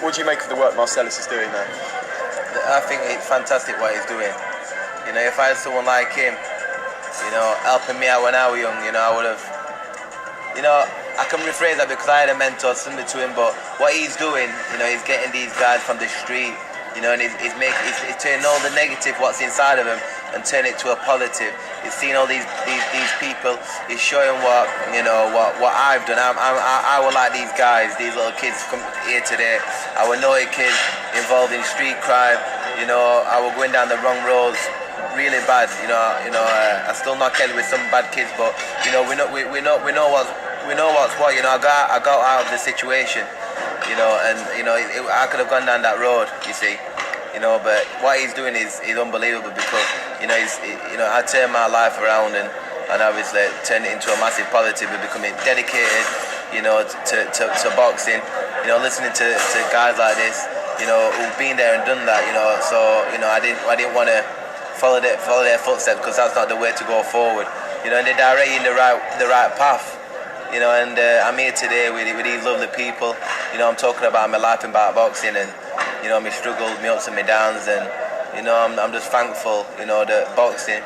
What do you make of the work Marcellus is doing there? I think it's fantastic what he's doing. You know, if I had someone like him, you know, helping me out when I was young, you know, I would have, you know, I can rephrase that because I had a mentor similar to him, but what he's doing, you know, he's getting these guys from the street, you know, and he's turning all the negative what's inside of him and turn it to a positive. He's seeing all these people. He's showing what, you know, what I've done. I would like these guys, these little kids come here today. I were naughty kids involved in street crime. You know, I were going down the wrong roads, really bad. You know, I still knock head with some bad kids, but you know, we know what's what. You know, I got out of the situation. You know, and you know, I could have gone down that road. You see. You know, but what he's doing is unbelievable because, you know, I turned my life around and obviously turned it into a massive positive and becoming dedicated, you know, to boxing, you know, listening to guys like this, you know, who've been there and done that, you know, so, you know, I didn't want to follow their footsteps because that's not the way to go forward, you know, and they direct you in the right path. You know, and I'm here today with these lovely people. You know, I'm talking about my life about boxing and, you know, my struggles, my ups and my downs, and, you know, I'm just thankful, you know, that boxing,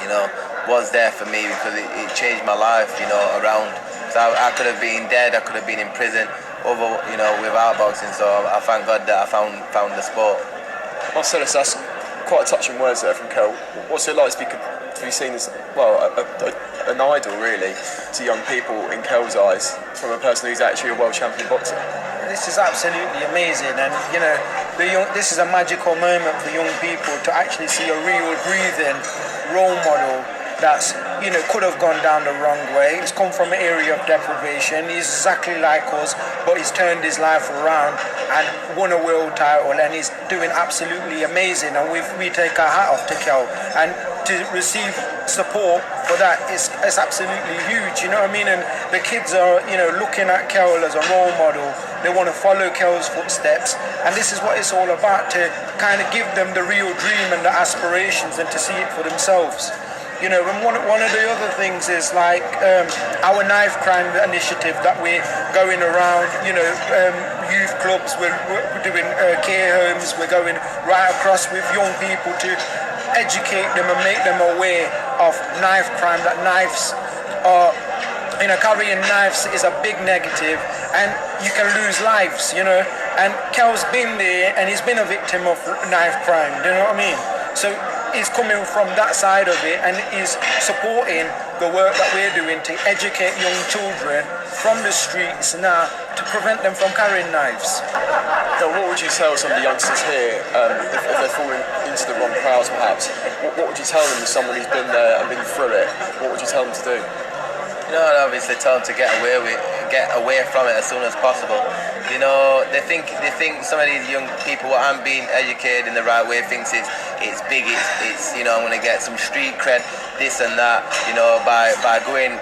you know, was there for me because it changed my life, you know, around. So I could have been dead, I could have been in prison, you know, without boxing. So I thank God that I found the sport. Marcellus, that's quite touching words there from Kell. What's it like to be seen as, well, an idol really to young people in Kell's eyes from a person who's actually a world champion boxer? This is absolutely amazing, and you know, this is a magical moment for young people to actually see a real breathing role model that's, you know, could have gone down the wrong way. He's come from an area of deprivation. He's exactly like us, but he's turned his life around and won a world title, and he's doing absolutely amazing. And we take our hat off to Kell, and to receive support for that is absolutely huge. You know what I mean? And the kids are, you know, looking at Kell as a role model. They want to follow Kell's footsteps, and this is what it's all about, to kind of give them the real dream and the aspirations, and to see it for themselves. You know, and one of the other things is like our knife crime initiative that we're going around, you know, youth clubs, we're doing care homes, we're going right across with young people to educate them and make them aware of knife crime, that knives are, you know, carrying knives is a big negative and you can lose lives, you know, and Kell's been there and he's been a victim of knife crime, do you know what I mean? So he's coming from that side of it and is supporting the work that we're doing to educate young children from the streets now to prevent them from carrying knives. Now, what would you tell some of the youngsters here if they're falling into the wrong crowds perhaps? What would you tell them as someone who's been there and been through it? What would you tell them to do? You know, I'd obviously tell them to get away from it as soon as possible. You know, they think some of these young people, what I'm being educated in the right way, thinks it's big, it's you know, I'm gonna get some street cred, this and that, you know, by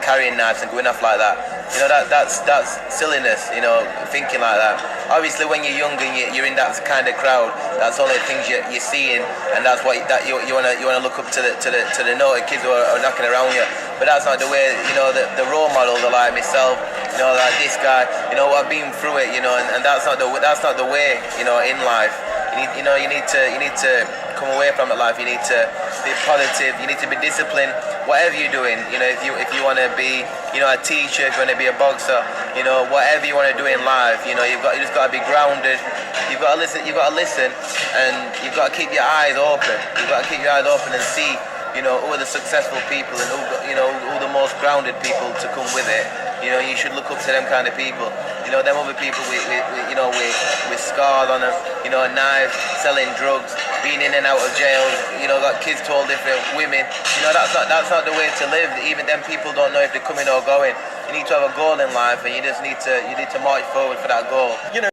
carrying knives and going off like that. You know, that's silliness, you know, thinking like that. Obviously when you're young and you're in that kind of crowd, that's all the things you're seeing, and that's what you wanna look up to the naughty kids who are knocking around you. But that's not the way, you know, the role models are like myself, you know, like this guy, you know, I've been through it, you know, and that's not the way, you know, in life. You need to come away from it life. You need to be positive. You need to be disciplined. Whatever you're doing, you know, if you want to be, you know, a teacher, if you want to be a boxer, you know, whatever you want to do in life, you know, you just got to be grounded. You've got to listen, and you've got to keep your eyes open. You've got to keep your eyes open and see, you know, who are the successful people and who are the most grounded people to come with it. You know, you should look up to them kind of people. You know, them other people with scars on them, you know, knives, selling drugs, being in and out of jail, you know, got kids to all different women. You know, that's not the way to live. Even them people don't know if they're coming or going. You need to have a goal in life, and you need to march forward for that goal. You know.